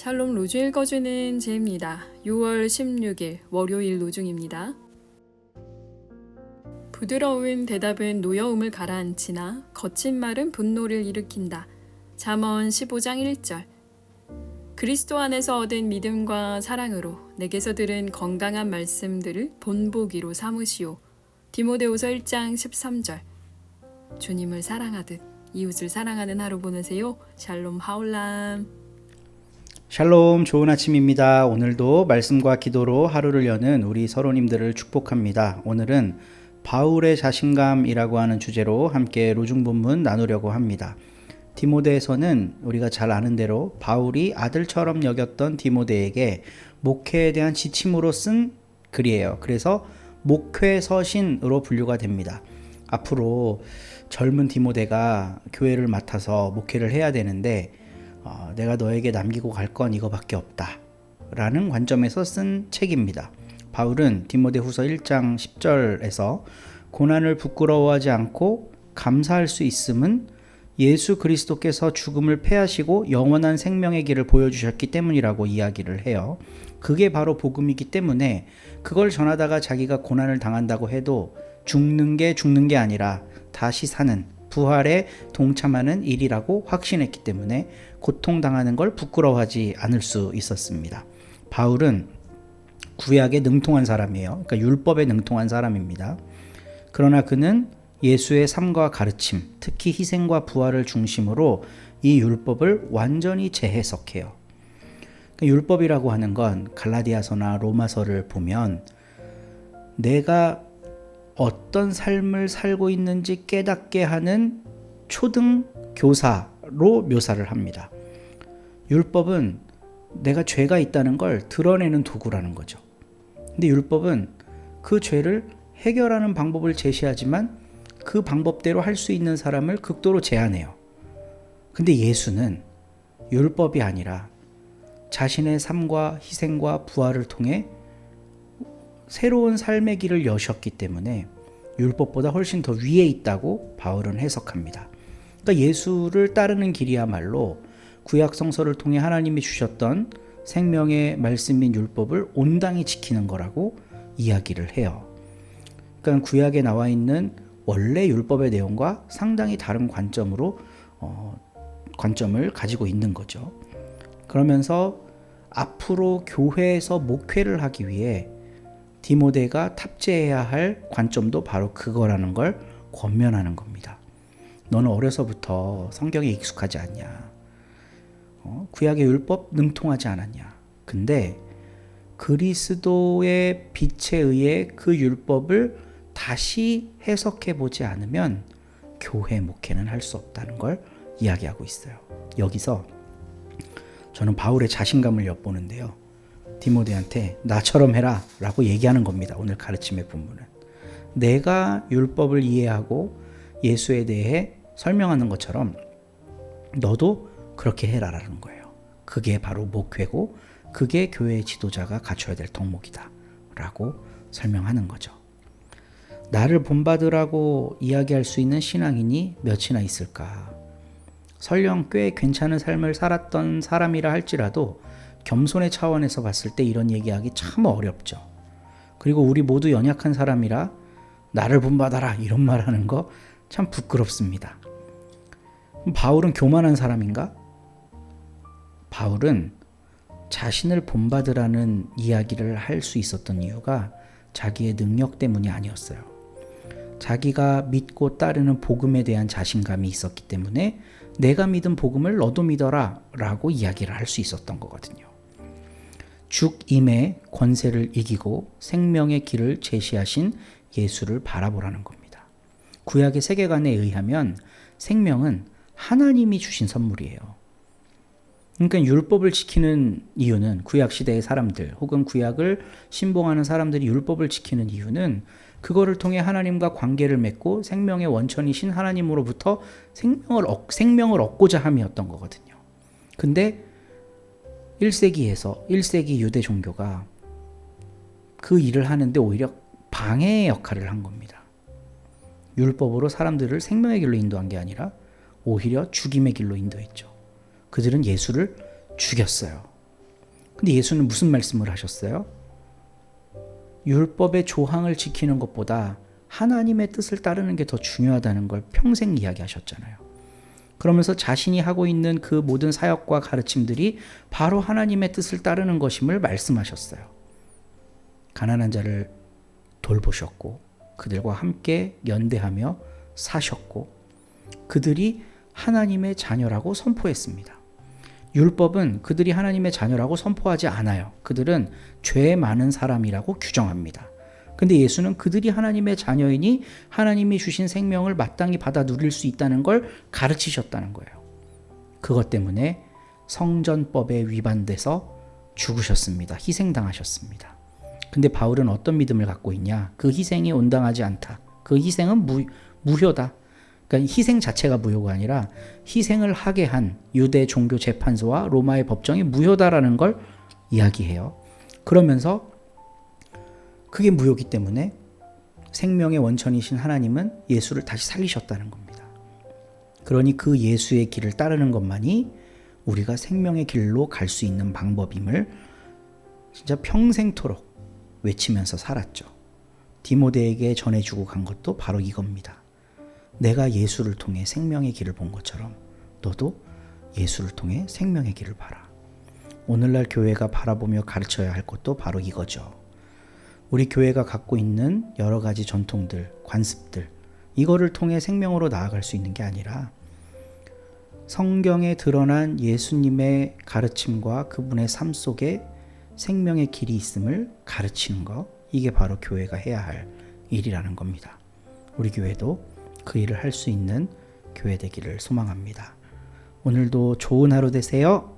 샬롬 로주 읽어주는 제입니다. 6월 16일 월요일 노중입니다. 부드러운 대답은 노여움을 가라앉히나 거친 말은 분노를 일으킨다. 잠언 15장 1절. 그리스도 안에서 얻은 믿음과 사랑으로 내게서 들은 건강한 말씀들을 본보기로 삼으시오. 디모데후서 1장 13절. 주님을 사랑하듯 이웃을 사랑하는 하루 보내세요. 샬롬 하울람. 샬롬, 좋은 아침입니다. 오늘도 말씀과 기도로 하루를 여는 우리 서로님들을 축복합니다. 오늘은 바울의 자신감이라고 하는 주제로 함께 로중 본문 나누려고 합니다. 디모데에서는 우리가 잘 아는 대로 바울이 아들처럼 여겼던 디모데에게 목회에 대한 지침으로 쓴 글이에요. 그래서 목회서신으로 분류가 됩니다. 앞으로 젊은 디모데가 교회를 맡아서 목회를 해야 되는데 내가 너에게 남기고 갈 건 이거밖에 없다 라는 관점에서 쓴 책입니다. 바울은 디모데후서 1장 10절에서 고난을 부끄러워하지 않고 감사할 수 있음은 예수 그리스도께서 죽음을 패하시고 영원한 생명의 길을 보여주셨기 때문이라고 이야기를 해요. 그게 바로 복음이기 때문에 그걸 전하다가 자기가 고난을 당한다고 해도 죽는 게 아니라 다시 사는 부활에 동참하는 일이라고 확신했기 때문에 고통당하는 걸 부끄러워하지 않을 수 있었습니다. 바울은 구약에 능통한 사람이에요. 그러니까 율법에 능통한 사람입니다. 그러나 그는 예수의 삶과 가르침, 특히 희생과 부활을 중심으로 이 율법을 완전히 재해석해요. 그러니까 율법이라고 하는 건 갈라디아서나 로마서를 보면 내가 어떤 삶을 살고 있는지 깨닫게 하는 초등 교사로 묘사를 합니다. 율법은 내가 죄가 있다는 걸 드러내는 도구라는 거죠. 근데 율법은 그 죄를 해결하는 방법을 제시하지만 그 방법대로 할 수 있는 사람을 극도로 제한해요. 근데 예수는 율법이 아니라 자신의 삶과 희생과 부활을 통해 새로운 삶의 길을 여셨기 때문에 율법보다 훨씬 더 위에 있다고 바울은 해석합니다. 그러니까 예수를 따르는 길이야말로 구약 성서를 통해 하나님이 주셨던 생명의 말씀인 율법을 온당히 지키는 거라고 이야기를 해요. 그러니까 구약에 나와 있는 원래 율법의 내용과 상당히 다른 관점을 가지고 있는 거죠. 그러면서 앞으로 교회에서 목회를 하기 위해 디모데가 탑재해야 할 관점도 바로 그거라는 걸 권면하는 겁니다. 너는 어려서부터 성경에 익숙하지 않냐? 구약의 율법 능통하지 않았냐? 근데 그리스도의 빛에 의해 그 율법을 다시 해석해 보지 않으면 교회 목회는 할 수 없다는 걸 이야기하고 있어요. 여기서 저는 바울의 자신감을 엿보는데요. 디모데한테 나처럼 해라 라고 얘기하는 겁니다. 오늘 가르침의 본문은. 내가 율법을 이해하고 예수에 대해 설명하는 것처럼 너도 그렇게 해라라는 거예요. 그게 바로 목회고 그게 교회의 지도자가 갖춰야 될 덕목이다 라고 설명하는 거죠. 나를 본받으라고 이야기할 수 있는 신앙인이 몇이나 있을까? 설령 꽤 괜찮은 삶을 살았던 사람이라 할지라도 겸손의 차원에서 봤을 때 이런 얘기하기 참 어렵죠. 그리고 우리 모두 연약한 사람이라 나를 본받아라 이런 말 하는 거 참 부끄럽습니다. 바울은 교만한 사람인가? 바울은 자신을 본받으라는 이야기를 할 수 있었던 이유가 자기의 능력 때문이 아니었어요. 자기가 믿고 따르는 복음에 대한 자신감이 있었기 때문에 내가 믿은 복음을 너도 믿어라 라고 이야기를 할 수 있었던 거거든요. 죽임의 권세를 이기고 생명의 길을 제시하신 예수를 바라보라는 겁니다. 구약의 세계관에 의하면 생명은 하나님이 주신 선물이에요. 그러니까 율법을 지키는 이유는 구약 시대의 사람들 혹은 구약을 신봉하는 사람들이 율법을 지키는 이유는 그거를 통해 하나님과 관계를 맺고 생명의 원천이신 하나님으로부터 생명을 얻고자 함이었던 거거든요. 근데 1세기 유대 종교가 그 일을 하는데 오히려 방해의 역할을 한 겁니다. 율법으로 사람들을 생명의 길로 인도한 게 아니라 오히려 죽임의 길로 인도했죠. 그들은 예수를 죽였어요. 근데 예수는 무슨 말씀을 하셨어요? 율법의 조항을 지키는 것보다 하나님의 뜻을 따르는 게 더 중요하다는 걸 평생 이야기하셨잖아요. 그러면서 자신이 하고 있는 그 모든 사역과 가르침들이 바로 하나님의 뜻을 따르는 것임을 말씀하셨어요. 가난한 자를 돌보셨고 그들과 함께 연대하며 사셨고 그들이 하나님의 자녀라고 선포했습니다. 율법은 그들이 하나님의 자녀라고 선포하지 않아요. 그들은 죄 많은 사람이라고 규정합니다. 근데 예수는 그들이 하나님의 자녀이니 하나님이 주신 생명을 마땅히 받아 누릴 수 있다는 걸 가르치셨다는 거예요. 그것 때문에 성전법에 위반돼서 죽으셨습니다. 희생당하셨습니다. 근데 바울은 어떤 믿음을 갖고 있냐? 그 희생이 온당하지 않다. 그 희생은 무효다. 그러니까 희생 자체가 무효가 아니라 희생을 하게 한 유대 종교 재판소와 로마의 법정이 무효다라는 걸 이야기해요. 그러면서 그게 무효기 때문에 생명의 원천이신 하나님은 예수를 다시 살리셨다는 겁니다. 그러니 그 예수의 길을 따르는 것만이 우리가 생명의 길로 갈 수 있는 방법임을 진짜 평생토록 외치면서 살았죠. 디모데에게 전해주고 간 것도 바로 이겁니다. 내가 예수를 통해 생명의 길을 본 것처럼 너도 예수를 통해 생명의 길을 봐라. 오늘날 교회가 바라보며 가르쳐야 할 것도 바로 이거죠. 우리 교회가 갖고 있는 여러 가지 전통들, 관습들, 이거를 통해 생명으로 나아갈 수 있는 게 아니라 성경에 드러난 예수님의 가르침과 그분의 삶 속에 생명의 길이 있음을 가르치는 것, 이게 바로 교회가 해야 할 일이라는 겁니다. 우리 교회도 그 일을 할 수 있는 교회 되기를 소망합니다. 오늘도 좋은 하루 되세요.